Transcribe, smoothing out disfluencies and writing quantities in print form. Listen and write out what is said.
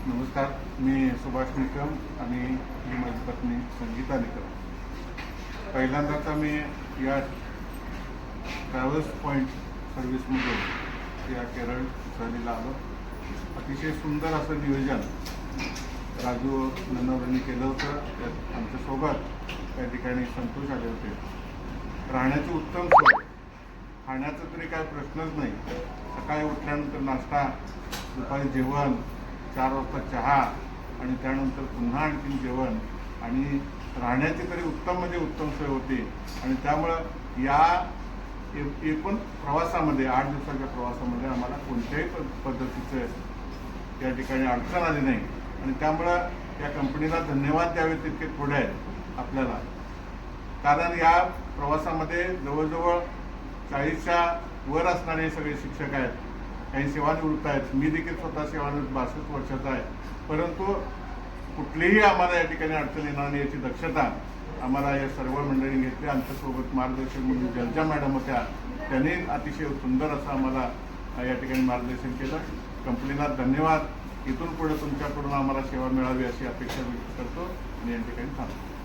नमस्कार, मी सुभाष निकम आणि ही माझी पत्नी संगीता निकम. पहिल्यांदाच मी या ट्रॅव्हल्स पॉईंट सर्व्हिसमधून या केरळ सहलीला आलो. अतिशय सुंदर असं नियोजन राजू ननवरेंनी केलं होतं. त्यात आमच्यासोबत त्या ठिकाणी संतोष आले होते. राहण्याची उत्तम सोय, खाण्याचा तरी काय प्रश्नच नाही. सकाळी उठल्यानंतर नाश्ता, दुपारी जेवण, 4 वाजता चहा आणि त्यानंतर पुन्हा आणखीन जेवण आणि राहण्याची तरी उत्तम म्हणजे उत्तम सोय होती. आणि त्यामुळं या एकूण प्रवासामध्ये 8 दिवसाच्या प्रवासामध्ये आम्हाला कोणत्याही पद्धतीचं या ठिकाणी अडचण आली नाही. आणि त्यामुळं या कंपनीला धन्यवाद द्यावे तितके थोडे आहेत आपल्याला. कारण या प्रवासामध्ये जवळजवळ 40च्या वर असणारे सगळे शिक्षक आहेत. काही सेवानिवृत्त आहेत. मी देखील स्वतः सेवानिवृत्त 62 वर्षाचा आहे. परंतु कुठलीही आम्हाला या ठिकाणी अडचण येणार नाही याची दक्षता आम्हाला या सर्व मंडळींनी घेतली. आमच्यासोबत मार्गदर्शक म्हणून जलजा मॅडम होत्या. त्यांनी अतिशय सुंदर असं आम्हाला या ठिकाणी मार्गदर्शन केलं. कंपनीला धन्यवाद. इथून पुढे तुमच्याकडून आम्हाला सेवा मिळावी अशी अपेक्षा व्यक्त करतो आणि या ठिकाणी थांबतो.